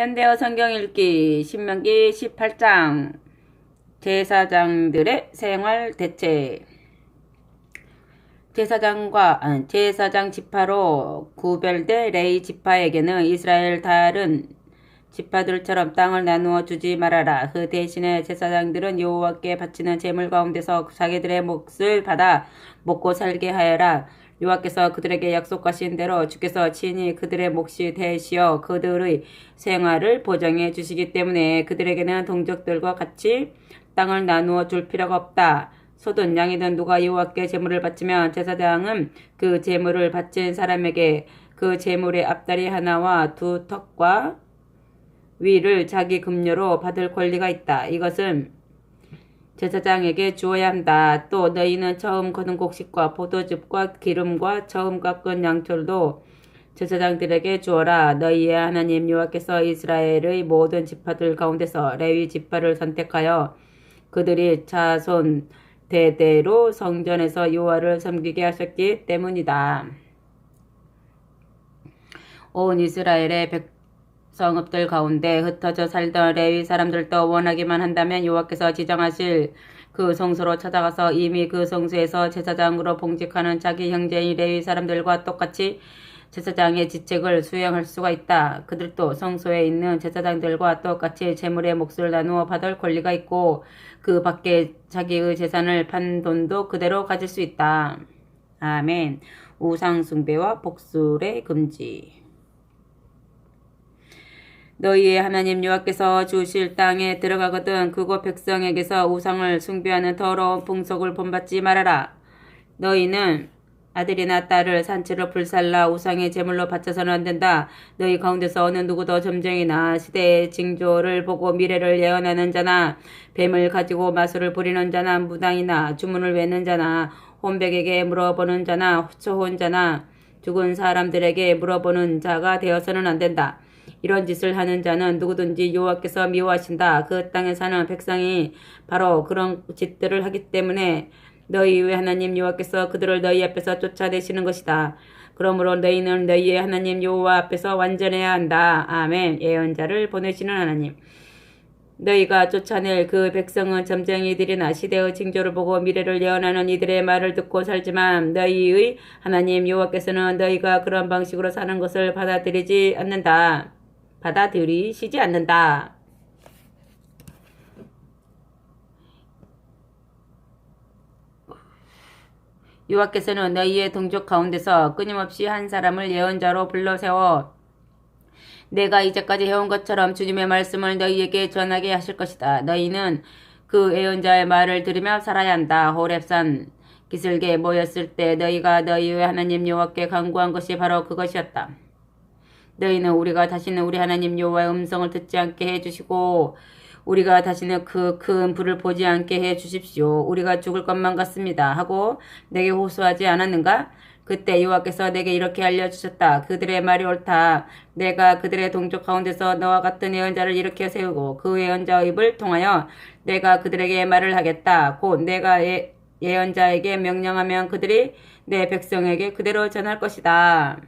현대어 성경 읽기 신명기 18장 제사장들의 생활 대책. 제사장 지파로 구별된 레위 지파에게는 이스라엘 다른 지파들처럼 땅을 나누어 주지 말아라. 그 대신에 제사장들은 여호와께 바치는 제물 가운데서 자기들의 몫을 받아 먹고 살게 하여라. 여호와께서 그들에게 약속하신 대로 주께서 친히 그들의 몫이 되시어 그들의 생활을 보장해 주시기 때문에 그들에게는 동족들과 같이 땅을 나누어 줄 필요가 없다. 소든 양이든 누가 여호와께 제물을 바치면 제사장은 그 제물을 바친 사람에게 그 제물의 앞다리 하나와 두 턱과 위를 자기 급료로 받을 권리가 있다. 이것은 제사장에게 주어야 한다. 또 너희는 처음 거둔 곡식과 포도즙과 기름과 처음 깎은 양철도 제사장들에게 주어라. 너희의 하나님 여호와께서 이스라엘의 모든 지파들 가운데서 레위 지파를 선택하여 그들이 자손 대대로 성전에서 여호와를 섬기게 하셨기 때문이다. 온 이스라엘의 백성읍들 가운데 흩어져 살던 레위 사람들도 원하기만 한다면 여호와께서 지정하실 그 성소로 찾아가서 이미 그 성소에서 제사장으로 봉직하는 자기 형제인 레위 사람들과 똑같이 제사장의 직책을 수행할 수가 있다. 그들도 성소에 있는 제사장들과 똑같이 제물의 몫을 나누어 받을 권리가 있고 그 밖에 자기의 재산을 판 돈도 그대로 가질 수 있다. 아멘. 우상 숭배와 복술의 금지. 너희의 하나님 여호와께서 주실 땅에 들어가거든 그곳 백성에게서 우상을 숭배하는 더러운 풍속을 본받지 말아라. 너희는 아들이나 딸을 산채로 불살라 우상의 제물로 바쳐서는 안 된다. 너희 가운데서 어느 누구도 점쟁이나 시대의 징조를 보고 미래를 예언하는 자나 뱀을 가지고 마술을 부리는 자나 무당이나 주문을 외는 자나 혼백에게 물어보는 자나 초혼자나 죽은 사람들에게 물어보는 자가 되어서는 안 된다. 이런 짓을 하는 자는 누구든지 여호와께서 미워하신다. 그 땅에 사는 백성이 바로 그런 짓들을 하기 때문에 너희의 하나님 여호와께서 그들을 너희 앞에서 쫓아내시는 것이다. 그러므로 너희는 너희의 하나님 여호와 앞에서 완전해야 한다. 아멘. 예언자를 보내시는 하나님. 너희가 쫓아낼 그 백성은 점쟁이들이나 시대의 징조를 보고 미래를 예언하는 이들의 말을 듣고 살지만 너희의 하나님 여호와께서는 너희가 그런 방식으로 사는 것을 받아들이시지 않는다. 여호와께서는 너희의 동족 가운데서 끊임없이 한 사람을 예언자로 불러세워 내가 이제까지 해온 것처럼 주님의 말씀을 너희에게 전하게 하실 것이다. 너희는 그 예언자의 말을 들으며 살아야 한다. 호렙산 기슭에 모였을 때 너희가 너희의 하나님 여호와께 간구한 것이 바로 그것이었다. 너희는 우리가 다시는 우리 하나님 여호와의 음성을 듣지 않게 해주시고 우리가 다시는 그 큰 불을 보지 않게 해 주십시오. 우리가 죽을 것만 같습니다. 하고 내게 호소하지 않았는가? 그때 여호와께서 내게 이렇게 알려주셨다. 그들의 말이 옳다. 내가 그들의 동족 가운데서 너와 같은 예언자를 일으켜 세우고 그 예언자의 입을 통하여 내가 그들에게 말을 하겠다. 곧 내가 예언자에게 명령하면 그들이 내 백성에게 그대로 전할 것이다.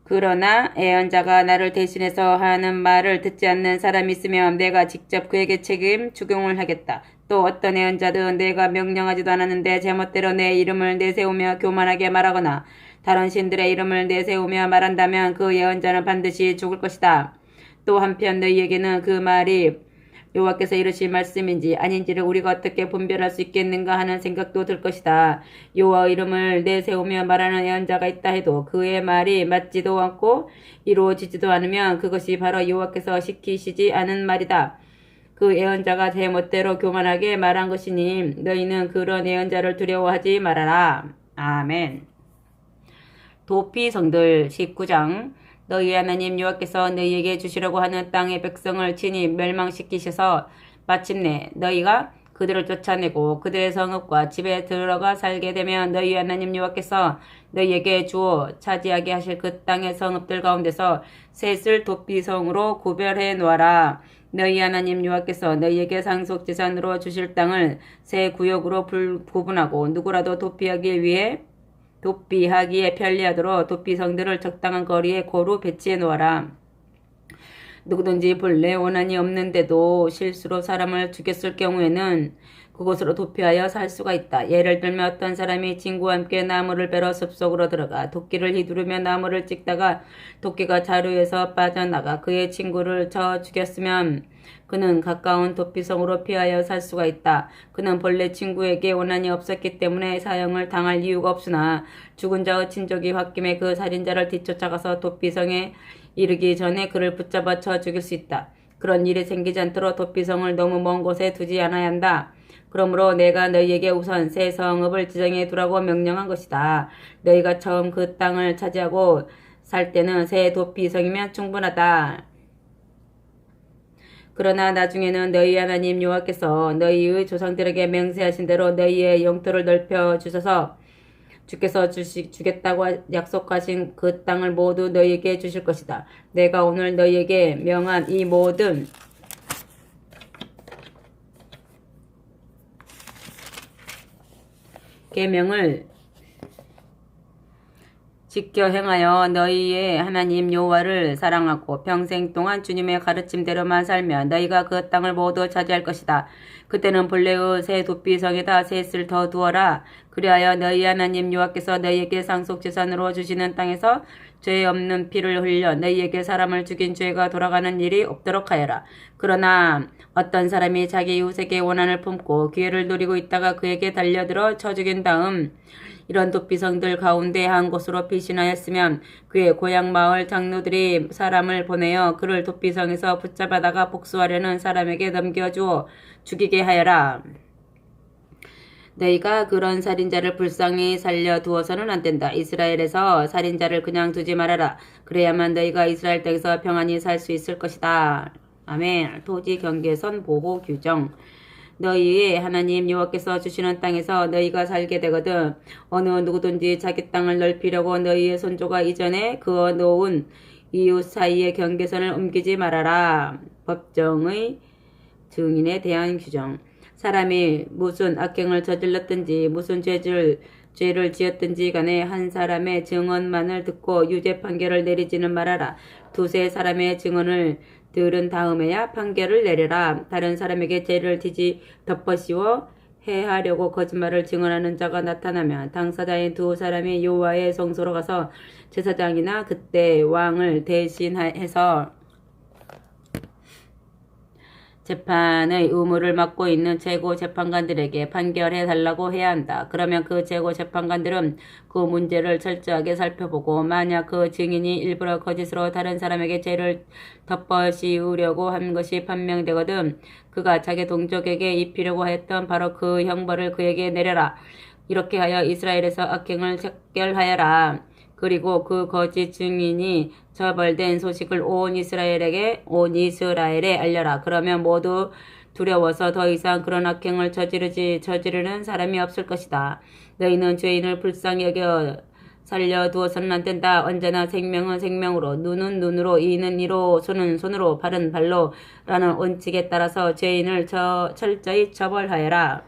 그러나 예언자가 나를 대신해서 하는 말을 듣지 않는 사람이 있으면 내가 직접 그에게 죽용을 하겠다. 또 어떤 예언자든 내가 명령하지도 않았는데 제멋대로 내 이름을 내세우며 교만하게 말하거나 다른 신들의 이름을 내세우며 말한다면 그 예언자는 반드시 죽을 것이다. 또 한편 너희에게는 그 말이 여호와께서 이르신 말씀인지 아닌지를 우리가 어떻게 분별할 수 있겠는가 하는 생각도 들 것이다. 여호와의 이름을 내세우며 말하는 예언자가 있다 해도 그의 말이 맞지도 않고 이루어지지도 않으면 그것이 바로 여호와께서 시키시지 않은 말이다. 그 예언자가 제멋대로 교만하게 말한 것이니 너희는 그런 예언자를 두려워하지 말아라. 아멘. 도피성들 19장. 너희 하나님 여호와께서 너희에게 주시려고 하는 땅의 백성을 친히 멸망시키셔서 마침내 너희가 그들을 쫓아내고 그들의 성읍과 집에 들어가 살게 되면 너희 하나님 여호와께서 너희에게 주어 차지하게 하실 그 땅의 성읍들 가운데서 셋을 도피성으로 구별해 놓아라. 너희 하나님 여호와께서 너희에게 상속재산으로 주실 땅을 세 구역으로 구분하고 누구라도 도피하기에 편리하도록 도피성들을 적당한 거리에 고루 배치해 놓아라. 누구든지 본래 원한이 없는데도 실수로 사람을 죽였을 경우에는 그곳으로 도피하여 살 수가 있다. 예를 들면 어떤 사람이 친구와 함께 나무를 베러 숲속으로 들어가 도끼를 휘두르며 나무를 찍다가 도끼가 자루에서 빠져나가 그의 친구를 쳐 죽였으면 그는 가까운 도피성으로 피하여 살 수가 있다. 그는 본래 친구에게 원한이 없었기 때문에 사형을 당할 이유가 없으나 죽은 자의 친족이 홧김에 그 살인자를 뒤쫓아가서 도피성에 이르기 전에 그를 붙잡아 쳐 죽일 수 있다. 그런 일이 생기지 않도록 도피성을 너무 먼 곳에 두지 않아야 한다. 그러므로 내가 너희에게 우선 새 성읍을 지정해 두라고 명령한 것이다. 너희가 처음 그 땅을 차지하고 살 때는 새 도피성이면 충분하다. 그러나 나중에는 너희 하나님 여호와께서 너희의 조상들에게 맹세하신 대로 너희의 영토를 넓혀 주셔서 주께서 주겠다고 약속하신 그 땅을 모두 너희에게 주실 것이다. 내가 오늘 너희에게 명한 이 모든 계명을 지켜 행하여 너희의 하나님 여호와를 사랑하고 평생 동안 주님의 가르침대로만 살면 너희가 그 땅을 모두 차지할 것이다. 그때는 본래의 새 도피성에다 셋을 더 두어라. 그리하여 너희 하나님 여호와께서 너희에게 상속재산으로 주시는 땅에서 죄 없는 피를 흘려 너희에게 사람을 죽인 죄가 돌아가는 일이 없도록 하여라. 그러나 어떤 사람이 자기 이웃에게 원한을 품고 기회를 노리고 있다가 그에게 달려들어 쳐 죽인 다음 이런 도피성들 가운데 한 곳으로 피신하였으면 그의 고향 마을 장로들이 사람을 보내어 그를 도피성에서 붙잡아다가 복수하려는 사람에게 넘겨주어 죽이게 하여라. 너희가 그런 살인자를 불쌍히 살려두어서는 안 된다. 이스라엘에서 살인자를 그냥 두지 말아라. 그래야만 너희가 이스라엘 땅에서 평안히 살 수 있을 것이다. 아멘. 토지 경계선 보호 규정. 너희의 하나님 여호와께서 주시는 땅에서 너희가 살게 되거든 어느 누구든지 자기 땅을 넓히려고 너희의 손조가 이전에 그어 놓은 이웃 사이의 경계선을 옮기지 말아라. 법정의 증인에 대한 규정. 사람이 무슨 악행을 저질렀든지 무슨 죄를 지었든지 간에 한 사람의 증언만을 듣고 유죄 판결을 내리지는 말아라. 두세 사람의 증언을 들은 다음에야 판결을 내려라. 다른 사람에게 죄를 덮어씌워 해하려고 거짓말을 증언하는 자가 나타나면 당사자인 두 사람이 여호와의 성소로 가서 제사장이나 그때 왕을 대신해서 재판의 의무를 맡고 있는 최고 재판관들에게 판결해 달라고 해야 한다. 그러면 그 최고 재판관들은 그 문제를 철저하게 살펴보고 만약 그 증인이 일부러 거짓으로 다른 사람에게 죄를 덮어씌우려고 한 것이 판명되거든 그가 자기 동족에게 입히려고 했던 바로 그 형벌을 그에게 내려라. 이렇게 하여 이스라엘에서 악행을 척결하여라. 그리고 그 거짓 증인이 처벌된 소식을 온 이스라엘에 알려라. 그러면 모두 두려워서 더 이상 그런 악행을 저지르는 사람이 없을 것이다. 너희는 죄인을 불쌍히 여겨 살려두어서는 안 된다. 언제나 생명은 생명으로, 눈은 눈으로, 이는 이로, 손은 손으로, 발은 발로 라는 원칙에 따라서 죄인을 철저히 처벌하여라.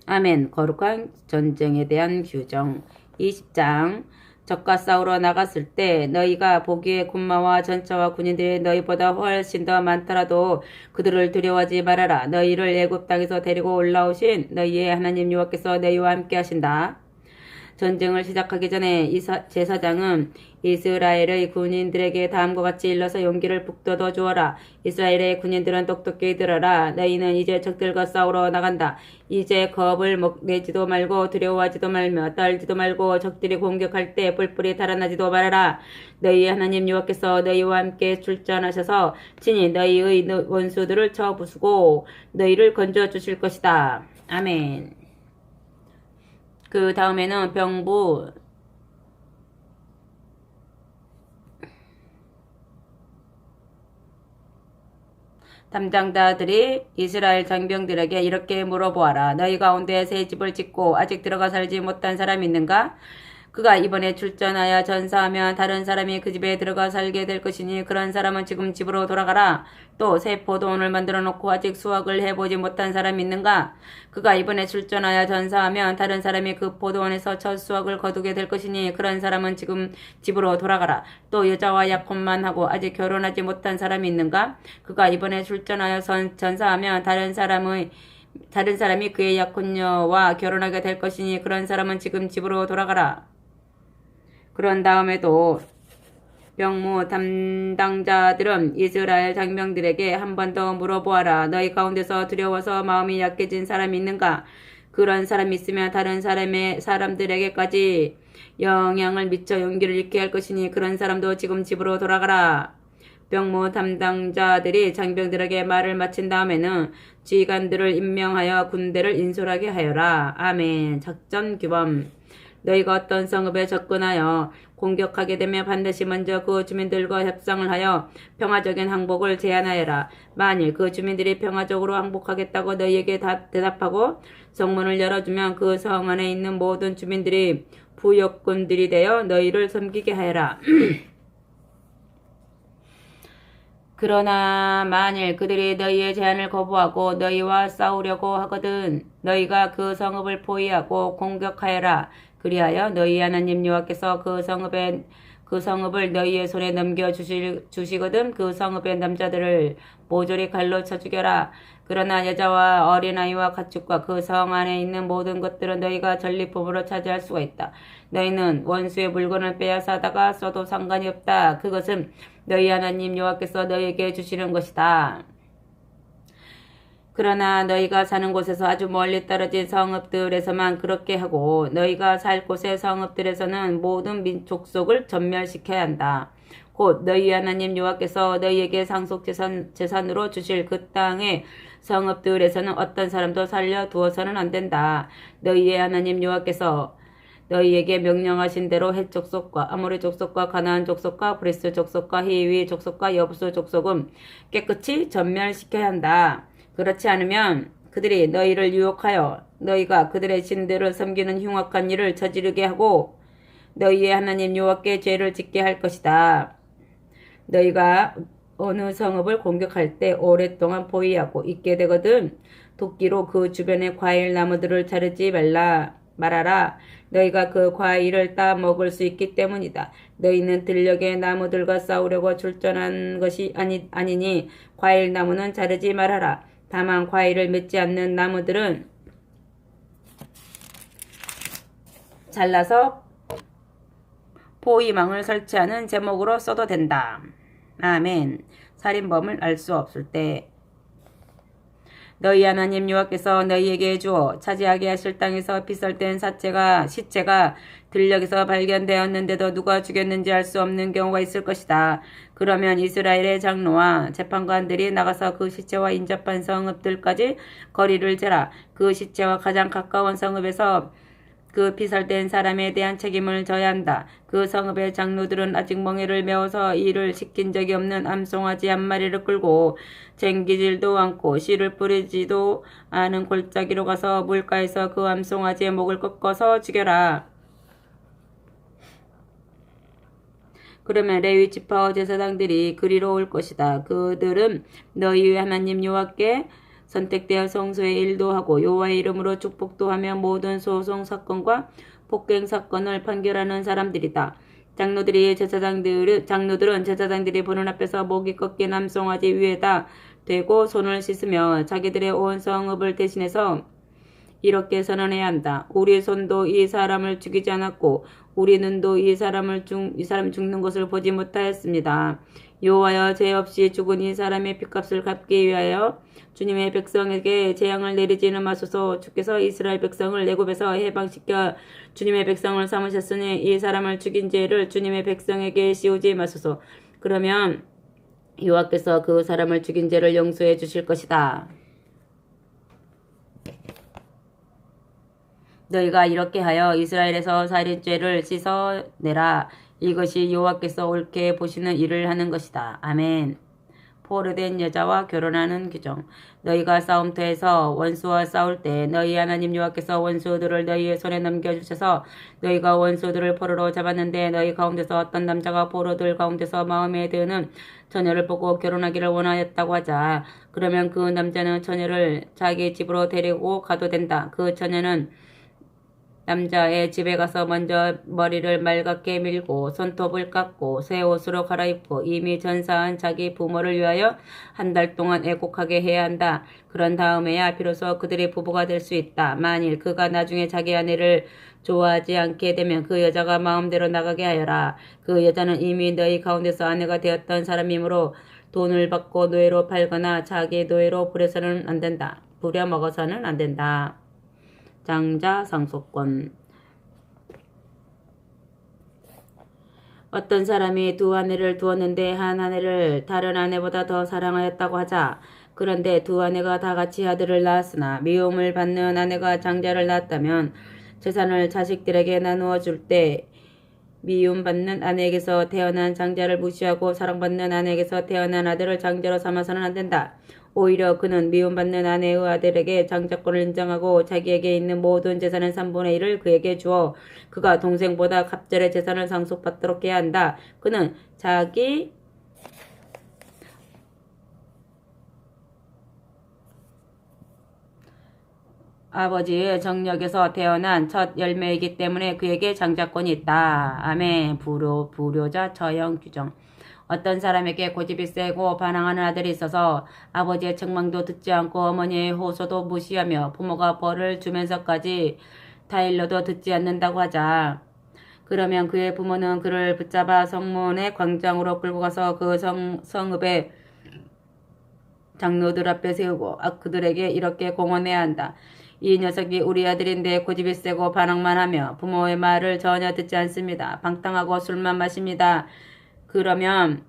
아멘. 거룩한 전쟁에 대한 규정. 20장. 적과 싸우러 나갔을 때 너희가 보기에 군마와 전차와 군인들이 너희보다 훨씬 더 많더라도 그들을 두려워하지 말아라. 너희를 애굽 땅에서 데리고 올라오신 너희의 하나님 여호와께서 너희와 함께 하신다. 전쟁을 시작하기 전에 제사장은 이스라엘의 군인들에게 다음과 같이 일러서 용기를 북돋워 주어라. 이스라엘의 군인들은 똑똑히 들어라. 너희는 이제 적들과 싸우러 나간다. 이제 겁을 내지도 말고 두려워하지도 말며 떨지도 말고 적들이 공격할 때 뿔뿔이 달아나지도 말아라. 너희 하나님 여호와께서 너희와 함께 출전하셔서 친히 너희의 원수들을 쳐 부수고 너희를 건져 주실 것이다. 아멘. 그 다음에는 병부 담당자들이 이스라엘 장병들에게 이렇게 물어보아라. 너희 가운데 새 집을 짓고 아직 들어가 살지 못한 사람이 있는가? 그가 이번에 출전하여 전사하면 다른 사람이 그 집에 들어가 살게 될 것이니 그런 사람은 지금 집으로 돌아가라. 또 새 포도원을 만들어 놓고 아직 수확을 해보지 못한 사람이 있는가? 그가 이번에 출전하여 전사하면 다른 사람이 그 포도원에서 첫 수확을 거두게 될 것이니 그런 사람은 지금 집으로 돌아가라. 또 여자와 약혼만 하고 아직 결혼하지 못한 사람이 있는가? 그가 이번에 출전하여 전사하면 다른 사람이 그의 약혼녀와 결혼하게 될 것이니 그런 사람은 지금 집으로 돌아가라. 그런 다음에도 병무 담당자들은 이스라엘 장병들에게 한 번 더 물어보아라. 너희 가운데서 두려워서 마음이 약해진 사람이 있는가? 그런 사람이 있으면 다른 사람들에게까지 영향을 미쳐 용기를 잃게 할 것이니 그런 사람도 지금 집으로 돌아가라. 병무 담당자들이 장병들에게 말을 마친 다음에는 지휘관들을 임명하여 군대를 인솔하게 하여라. 아멘. 작전 규범. 너희가 어떤 성읍에 접근하여 공격하게 되면 반드시 먼저 그 주민들과 협상을 하여 평화적인 항복을 제안하여라. 만일 그 주민들이 평화적으로 항복하겠다고 너희에게 대답하고 성문을 열어주면 그 성 안에 있는 모든 주민들이 부역군들이 되어 너희를 섬기게 하여라. 그러나 만일 그들이 너희의 제안을 거부하고 너희와 싸우려고 하거든 너희가 그 성읍을 포위하고 공격하여라. 그리하여 너희 하나님 여호와께서 그 성읍을 너희의 손에 넘겨 주시거든 그 성읍의 남자들을 모조리 칼로 쳐 죽여라. 그러나 여자와 어린아이와 가축과 그 성 안에 있는 모든 것들은 너희가 전리품으로 차지할 수가 있다. 너희는 원수의 물건을 빼앗아다가 써도 상관이 없다. 그것은 너희 하나님 여호와께서 너희에게 주시는 것이다. 그러나 너희가 사는 곳에서 아주 멀리 떨어진 성읍들에서만 그렇게 하고 너희가 살 곳의 성읍들에서는 모든 민족속을 전멸시켜야 한다. 곧 너희 하나님 여호와께서 너희에게 상속재산으로 주실 그 땅의 성읍들에서는 어떤 사람도 살려두어서는 안 된다. 너희의 하나님 여호와께서 너희에게 명령하신 대로 헷 족속과 아모리 족속과 가나안 족속과 브리스 족속과 히위 족속과 여부수 족속은 깨끗이 전멸시켜야 한다. 그렇지 않으면 그들이 너희를 유혹하여 너희가 그들의 신들을 섬기는 흉악한 일을 저지르게 하고 너희의 하나님 여호와께 죄를 짓게 할 것이다. 너희가 어느 성읍을 공격할 때 오랫동안 포위하고 있게 되거든 도끼로 그 주변의 과일 나무들을 자르지 말아라. 너희가 그 과일을 따 먹을 수 있기 때문이다. 너희는 들녘의 나무들과 싸우려고 출전한 것이 아니니 과일 나무는 자르지 말아라. 다만 과일을 맺지 않는 나무들은 잘라서 포위망을 설치하는 제목으로 써도 된다. 아멘. 살인범을 알 수 없을 때 너희 하나님 여호와께서 너희에게 주어 차지하게 하실 땅에서 피설된 시체가 들녘에서 발견되었는데도 누가 죽였는지 알 수 없는 경우가 있을 것이다. 그러면 이스라엘의 장로와 재판관들이 나가서 그 시체와 인접한 성읍들까지 거리를 재라. 그 시체와 가장 가까운 성읍에서 그 피살된 사람에 대한 책임을 져야 한다. 그 성읍의 장로들은 아직 멍에를 메워서 일을 시킨 적이 없는 암송아지 한 마리를 끌고 쟁기질도 않고 씨를 뿌리지도 않은 골짜기로 가서 물가에서 그 암송아지의 목을 꺾어서 죽여라. 그러면 레위 지파와 제사장들이 그리로 올 것이다. 그들은 너희 하나님 여호와께 선택되어 성소의 일도 하고 여호와의 이름으로 축복도 하며 모든 소송 사건과 폭행 사건을 판결하는 사람들이다. 장로들은 제사장들이 보는 앞에서 목이 꺾인 암송아지 위에다 대고 손을 씻으며 자기들의 온 성읍을 대신해서 이렇게 선언해야 한다. 우리 손도 이 사람을 죽이지 않았고 우리 눈도 이 사람 죽는 것을 보지 못하였습니다. 여호와여 죄 없이 죽은 이 사람의 핏값을 갚기 위하여 주님의 백성에게 재앙을 내리지는 마소서. 주께서 이스라엘 백성을 애굽에서 해방시켜 주님의 백성을 삼으셨으니 이 사람을 죽인 죄를 주님의 백성에게 씌우지 마소서. 그러면 여호와께서 그 사람을 죽인 죄를 용서해 주실 것이다. 너희가 이렇게 하여 이스라엘에서 살인죄를 씻어내라. 이것이 여호와께서 옳게 보시는 일을 하는 것이다. 아멘. 포로된 여자와 결혼하는 규정. 너희가 싸움터에서 원수와 싸울 때 너희 하나님 여호와께서 원수들을 너희의 손에 넘겨주셔서 너희가 원수들을 포로로 잡았는데 너희 가운데서 어떤 남자가 포로들 가운데서 마음에 드는 처녀를 보고 결혼하기를 원하였다고 하자. 그러면 그 남자는 처녀를 자기 집으로 데리고 가도 된다. 그 처녀는 남자의 집에 가서 먼저 머리를 맑게 밀고 손톱을 깎고 새 옷으로 갈아입고 이미 전사한 자기 부모를 위하여 한 달 동안 애곡하게 해야 한다. 그런 다음에야 비로소 그들이 부부가 될 수 있다. 만일 그가 나중에 자기 아내를 좋아하지 않게 되면 그 여자가 마음대로 나가게 하여라. 그 여자는 이미 너희 가운데서 아내가 되었던 사람이므로 돈을 받고 노예로 팔거나 자기 노예로 부려서는 안 된다. 부려먹어서는 안 된다. 장자 상속권. 어떤 사람이 두 아내를 두었는데 한 아내를 다른 아내보다 더 사랑하였다고 하자. 그런데 두 아내가 다 같이 아들을 낳았으나 미움을 받는 아내가 장자를 낳았다면 재산을 자식들에게 나누어 줄 때 미움받는 아내에게서 태어난 장자를 무시하고 사랑받는 아내에게서 태어난 아들을 장자로 삼아서는 안 된다. 오히려 그는 미움받는 아내의 아들에게 장자권을 인정하고 자기에게 있는 모든 재산의 3분의 1을 그에게 주어 그가 동생보다 갑절의 재산을 상속받도록 해야 한다. 그는 자기 아버지의 정력에서 태어난 첫 열매이기 때문에 그에게 장자권이 있다. 아멘. 불효자 처형 규정. 어떤 사람에게 고집이 세고 반항하는 아들이 있어서 아버지의 책망도 듣지 않고 어머니의 호소도 무시하며 부모가 벌을 주면서까지 타일러도 듣지 않는다고 하자. 그러면 그의 부모는 그를 붙잡아 성문의 광장으로 끌고 가서 그 성읍의 장로들 앞에 세우고 그들에게 이렇게 공언해야 한다. 이 녀석이 우리 아들인데 고집이 세고 반항만 하며 부모의 말을 전혀 듣지 않습니다. 방탕하고 술만 마십니다. 그러면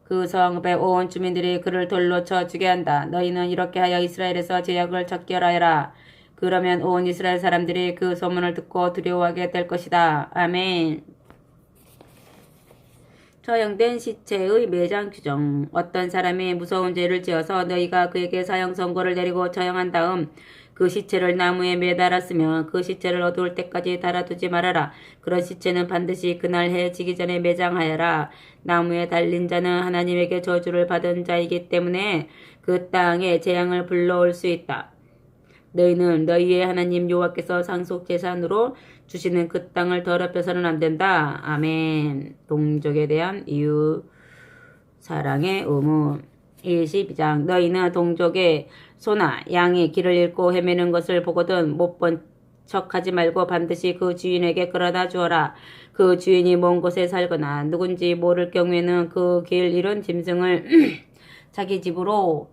그 성읍의 온 주민들이 그를 돌로 쳐 죽게 한다. 너희는 이렇게 하여 이스라엘에서 제약을 척결하여라. 그러면 온 이스라엘 사람들이 그 소문을 듣고 두려워하게 될 것이다. 아멘. 처형된 시체의 매장 규정. 어떤 사람이 무서운 죄를 지어서 너희가 그에게 사형 선고를 내리고 처형한 다음 그 시체를 나무에 매달았으면 그 시체를 어두울 때까지 달아두지 말아라. 그런 시체는 반드시 그날 해 지기 전에 매장하여라. 나무에 달린 자는 하나님에게 저주를 받은 자이기 때문에 그 땅에 재앙을 불러올 수 있다. 너희는 너희의 하나님 여호와께서 상속재산으로 주시는 그 땅을 더럽혀서는 안 된다. 아멘. 동족에 대한 이유. 사랑의 의무. 22장. 너희는 동족의 소나 양이 길을 잃고 헤매는 것을 보거든 못 본 척하지 말고 반드시 그 주인에게 끌어다 주어라. 그 주인이 먼 곳에 살거나 누군지 모를 경우에는 그 길 잃은 짐승을 자기 집으로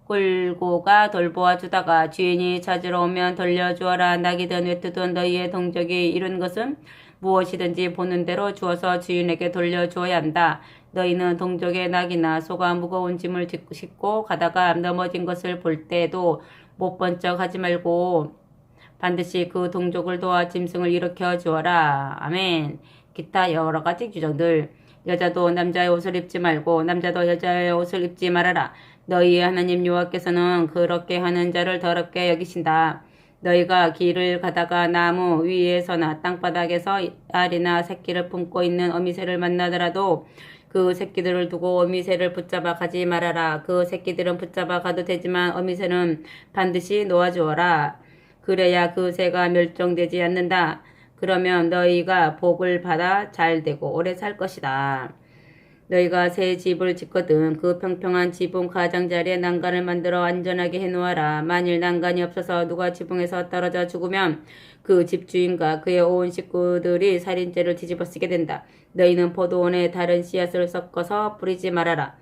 끌고 가 돌보아 주다가 주인이 찾으러 오면 돌려주어라. 낙이든 외투든 너희의 동족이 잃은 것은 무엇이든지 보는 대로 주어서 주인에게 돌려주어야 한다. 너희는 동족의 낙이나 소가 무거운 짐을 싣고 가다가 넘어진 것을 볼 때에도 못 본 척 하지 말고 반드시 그 동족을 도와 짐승을 일으켜 주어라. 아멘. 기타 여러 가지 규정들. 여자도 남자의 옷을 입지 말고 남자도 여자의 옷을 입지 말아라. 너희의 하나님 여호와께서는 그렇게 하는 자를 더럽게 여기신다. 너희가 길을 가다가 나무 위에서나 땅바닥에서 알이나 새끼를 품고 있는 어미새를 만나더라도 그 새끼들을 두고 어미새를 붙잡아 가지 말아라. 그 새끼들은 붙잡아 가도 되지만 어미새는 반드시 놓아주어라. 그래야 그 새가 멸종되지 않는다. 그러면 너희가 복을 받아 잘되고 오래 살 것이다. 너희가 새 집을 짓거든 그 평평한 지붕 가장자리에 난간을 만들어 안전하게 해놓아라. 만일 난간이 없어서 누가 지붕에서 떨어져 죽으면 그 집주인과 그의 온 식구들이 살인죄를 뒤집어쓰게 된다. 너희는 포도원에 다른 씨앗을 섞어서 뿌리지 말아라.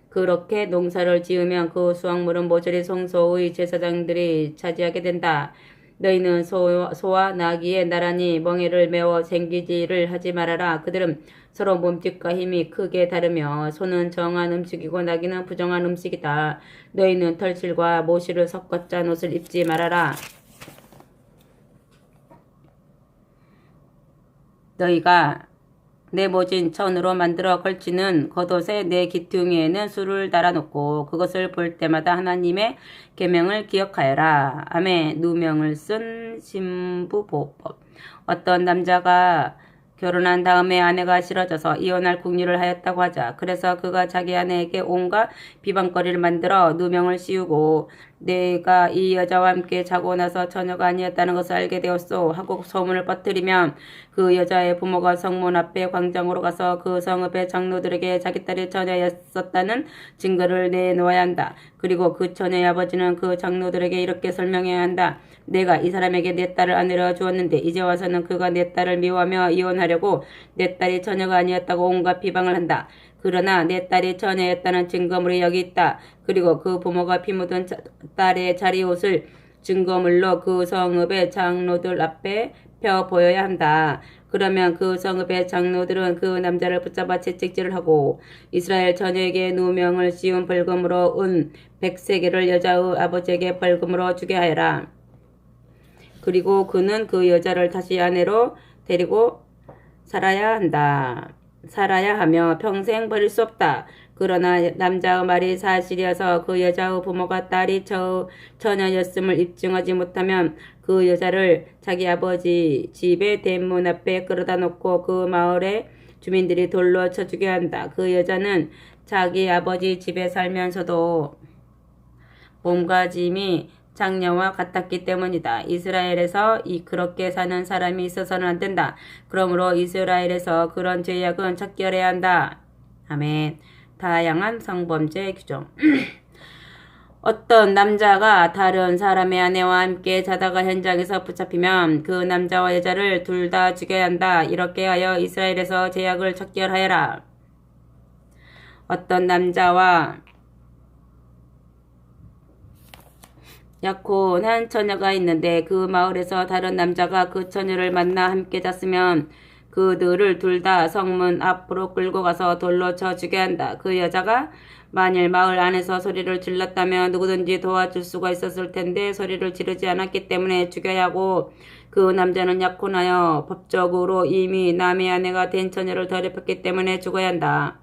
그렇게 농사를 지으면 그 수확물은 모조리 성소의 제사장들이 차지하게 된다. 너희는 소와 나귀에 나란히 멍에를 메워 생기질을 하지 말아라. 그들은 서로 몸짓과 힘이 크게 다르며 소는 정한 음식이고 나귀는 부정한 음식이다. 너희는 털실과 모실을 섞어 짠 옷을 입지 말아라. 네모진 천으로 만들어 걸치는 겉옷에 내 기퉁이에는 술을 달아놓고 그것을 볼 때마다 하나님의 계명을 기억하여라. 아멘. 누명을 쓴 신부보법. 어떤 남자가 결혼한 다음에 아내가 싫어져서 이혼할 궁리를 하였다고 하자. 그래서 그가 자기 아내에게 온갖 비방거리를 만들어 누명을 씌우고 내가 이 여자와 함께 자고 나서 처녀가 아니었다는 것을 알게 되었소 하고 소문을 퍼뜨리면 그 여자의 부모가 성문 앞에 광장으로 가서 그 성읍의 장로들에게 자기 딸이 처녀였었다는 증거를 내놓아야 한다. 그리고 그 처녀의 아버지는 그 장로들에게 이렇게 설명해야 한다. 내가 이 사람에게 내 딸을 아내로 주었는데 이제 와서는 그가 내 딸을 미워하며 이혼하려고 내 딸이 처녀가 아니었다고 온갖 비방을 한다. 그러나 내 딸이 처녀였다는 증거물이 여기 있다. 그리고 그 부모가 피 묻은 딸의 자리옷을 증거물로 그 성읍의 장로들 앞에 펴 보여야 한다. 그러면 그 성읍의 장로들은 그 남자를 붙잡아 채찍질을 하고 이스라엘 처녀에게 누명을 씌운 벌금으로 은 100세겔을 여자의 아버지에게 벌금으로 주게 하여라. 그리고 그는 그 여자를 다시 아내로 데리고 살아야 하며 평생 버릴 수 없다. 그러나 남자의 말이 사실이어서 그 여자의 부모가 딸이 처녀였음을 입증하지 못하면 그 여자를 자기 아버지 집의 대문 앞에 끌어다 놓고 그 마을의 주민들이 돌로 쳐 죽여야 한다. 그 여자는 자기 아버지 집에 살면서도 몸가짐이 장녀와 같았기 때문이다. 이스라엘에서 그렇게 사는 사람이 있어서는 안 된다. 그러므로 이스라엘에서 그런 죄악은 척결해야 한다. 아멘. 다양한 성범죄 규정. 어떤 남자가 다른 사람의 아내와 함께 자다가 현장에서 붙잡히면 그 남자와 여자를 둘 다 죽여야 한다. 이렇게 하여 이스라엘에서 죄악을 척결하여라. 어떤 남자와 약혼한 처녀가 있는데 그 마을에서 다른 남자가 그 처녀를 만나 함께 잤으면 그들을 둘 다 성문 앞으로 끌고 가서 돌로 쳐 죽여야 한다. 그 여자가 만일 마을 안에서 소리를 질렀다면 누구든지 도와줄 수가 있었을 텐데 소리를 지르지 않았기 때문에 죽여야 하고 그 남자는 약혼하여 법적으로 이미 남의 아내가 된 처녀를 더럽혔기 때문에 죽어야 한다.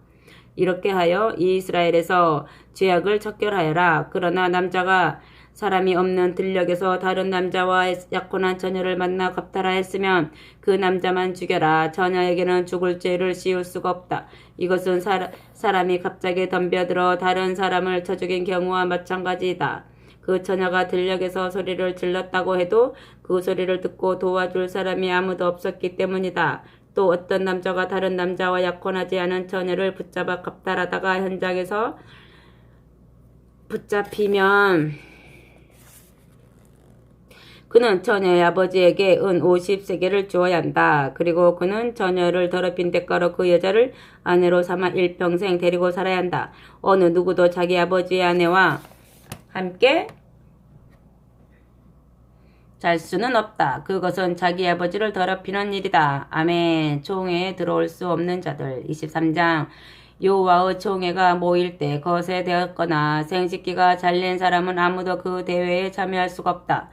이렇게 하여 이스라엘에서 죄악을 척결하여라. 그러나 남자가 사람이 없는 들녘에서 다른 남자와 약혼한 처녀를 만나 겁탈하 했으면 그 남자만 죽여라. 처녀에게는 죽을 죄를 씌울 수가 없다. 이것은 사람이 갑자기 덤벼들어 다른 사람을 쳐 죽인 경우와 마찬가지이다. 그 처녀가 들녘에서 소리를 질렀다고 해도 그 소리를 듣고 도와줄 사람이 아무도 없었기 때문이다. 또 어떤 남자가 다른 남자와 약혼하지 않은 처녀를 붙잡아 겁탈하다가 현장에서 붙잡히면 그는 처녀의 아버지에게 은 50세겔을 주어야 한다. 그리고 그는 처녀를 더럽힌 대가로 그 여자를 아내로 삼아 일평생 데리고 살아야 한다. 어느 누구도 자기 아버지의 아내와 함께 잘 수는 없다. 그것은 자기 아버지를 더럽히는 일이다. 아멘. 총회에 들어올 수 없는 자들. 23장. 여호와의 총회가 모일 때 거세되었거나 생식기가 잘린 사람은 아무도 그 대회에 참여할 수가 없다.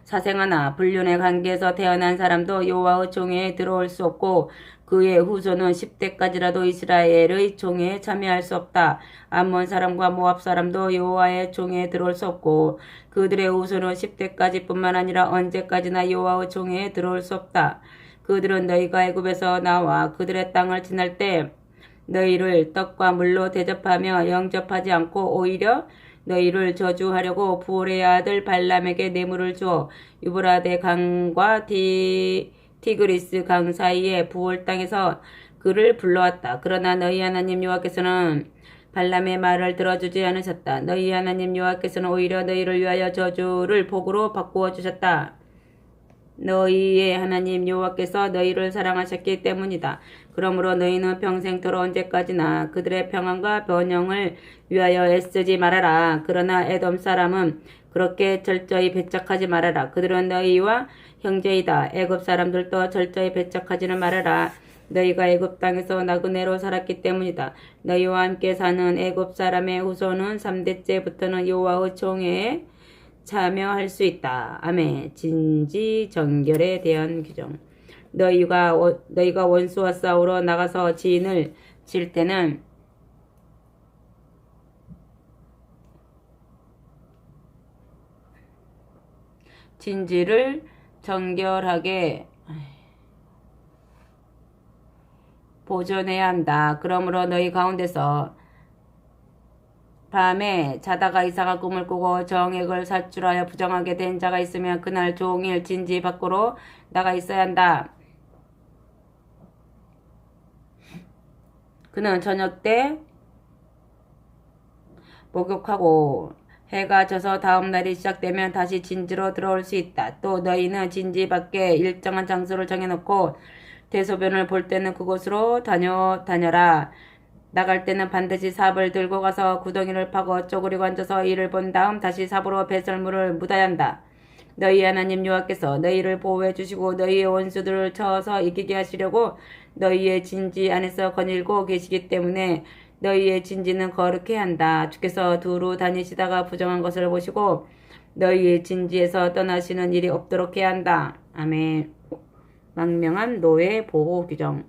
사생아나 불륜의 관계에서 태어난 사람도 여호와의 총회에 들어올 수 없고 그의 후손은 10대까지라도 이스라엘의 총회에 참여할 수 없다. 암몬 사람과 모압 사람도 여호와의 총회에 들어올 수 없고 그들의 후손은 10대까지 뿐만 아니라 언제까지나 여호와의 총회에 들어올 수 없다. 그들은 너희가 애굽에서 나와 그들의 땅을 지날 때 너희를 떡과 물로 대접하며 영접하지 않고 오히려 너희를 저주하려고 부올의 아들 발람에게 뇌물을 주어 유브라데 강과 티그리스 강 사이의 부올 땅에서 그를 불러왔다. 그러나 너희 하나님 여호와께서는 발람의 말을 들어주지 않으셨다. 너희 하나님 여호와께서는 오히려 너희를 위하여 저주를 복으로 바꾸어 주셨다. 너희의 하나님 여호와께서 너희를 사랑하셨기 때문이다. 그러므로 너희는 평생토록 언제까지나 그들의 평안과 번영을 위하여 애쓰지 말아라. 그러나 에돔 사람은 그렇게 철저히 배척하지 말아라. 그들은 너희와 형제이다. 애굽 사람들도 철저히 배척하지는 말아라. 너희가 애굽 땅에서 나그네로 살았기 때문이다. 너희와 함께 사는 애굽 사람의 후손은 3대째부터는 여호와의 총회에 참여할 수 있다. 아멘. 진지 정결에 대한 규정. 너희가 원수와 싸우러 나가서 지인을 칠 때는 진지를 정결하게 보존해야 한다. 그러므로 너희 가운데서 밤에 자다가 이상한 꿈을 꾸고 정액을 살출하여 부정하게 된 자가 있으면 그날 종일 진지 밖으로 나가 있어야 한다. 그는 저녁 때 목욕하고 해가 져서 다음 날이 시작되면 다시 진지로 들어올 수 있다. 또 너희는 진지 밖에 일정한 장소를 정해놓고 대소변을 볼 때는 그곳으로 다녀라. 나갈 때는 반드시 삽을 들고 가서 구덩이를 파고 쪼그리고 앉아서 이를 본 다음 다시 삽으로 배설물을 묻어야 한다. 너희 하나님 여호와께서 너희를 보호해 주시고 너희의 원수들을 쳐서 이기게 하시려고 너희의 진지 안에서 거닐고 계시기 때문에 너희의 진지는 거룩해야 한다. 주께서 두루 다니시다가 부정한 것을 보시고 너희의 진지에서 떠나시는 일이 없도록 해야 한다. 아멘. 망명한 노예 보호 규정.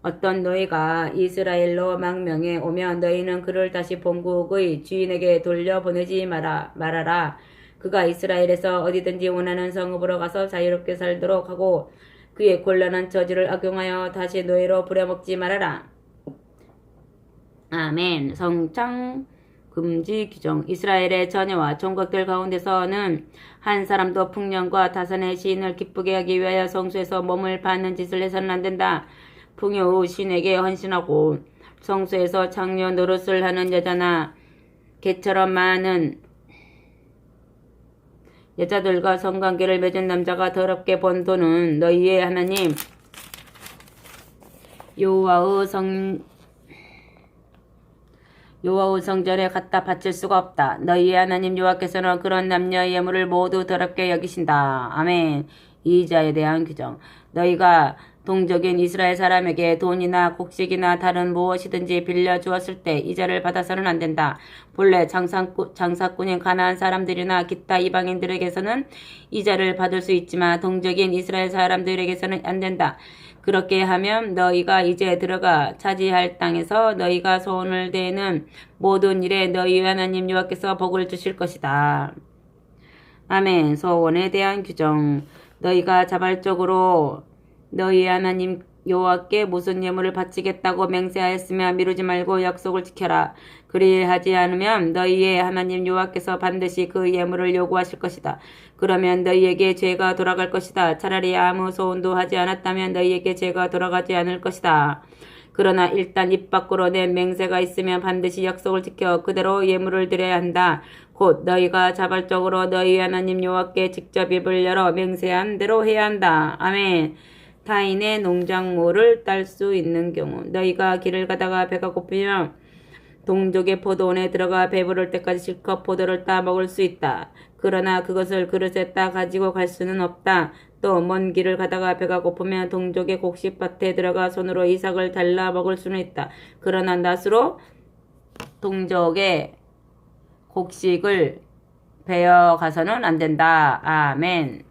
어떤 노예가 이스라엘로 망명해 오면 너희는 그를 다시 본국의 주인에게 돌려보내지 말아라. 그가 이스라엘에서 어디든지 원하는 성읍으로 가서 자유롭게 살도록 하고 그의 곤란한 처지를 악용하여 다시 노예로 부려먹지 말아라. 아멘. 성창 금지 규정. 이스라엘의 자녀와 총각들 가운데서는 한 사람도 풍년과 타산의 시인을 기쁘게 하기 위하여 성소에서 몸을 받는 짓을 해서는 안 된다. 풍요 후 신에게 헌신하고 성소에서 창녀 노릇을 하는 여자나 개처럼 많은 여자들과 성관계를 맺은 남자가 더럽게 번 돈은 너희의 하나님 여호와의 성전에 갖다 바칠 수가 없다. 너희의 하나님 여호와께서는 그런 남녀의 예물을 모두 더럽게 여기신다. 아멘. 이자에 대한 규정. 너희가 동족인 이스라엘 사람에게 돈이나 곡식이나 다른 무엇이든지 빌려주었을 때 이자를 받아서는 안 된다. 본래 장사꾼인 가나안 사람들이나 기타 이방인들에게서는 이자를 받을 수 있지만 동족인 이스라엘 사람들에게서는 안 된다. 그렇게 하면 너희가 이제 들어가 차지할 땅에서 너희가 손을 대는 모든 일에 너희 하나님 여호와께서 복을 주실 것이다. 아멘. 소원에 대한 규정. 너희가 자발적으로 너희 하나님 여호와께 무슨 예물을 바치겠다고 맹세하였으며 미루지 말고 약속을 지켜라. 그리하지 않으면 너희의 하나님 여호와께서 반드시 그 예물을 요구하실 것이다. 그러면 너희에게 죄가 돌아갈 것이다. 차라리 아무 소원도 하지 않았다면 너희에게 죄가 돌아가지 않을 것이다. 그러나 일단 입 밖으로 낸 맹세가 있으면 반드시 약속을 지켜 그대로 예물을 드려야 한다. 곧 너희가 자발적으로 너희 하나님 여호와께 직접 입을 열어 맹세한 대로 해야 한다. 아멘. 타인의 농작물을 딸 수 있는 경우. 너희가 길을 가다가 배가 고프면 동족의 포도원에 들어가 배부를 때까지 실컷 포도를 따 먹을 수 있다. 그러나 그것을 그릇에 따 가지고 갈 수는 없다. 또 먼 길을 가다가 배가 고프면 동족의 곡식밭에 들어가 손으로 이삭을 잘라 먹을 수는 있다. 그러나 낫으로 동족의 곡식을 베어 가서는 안 된다. 아멘.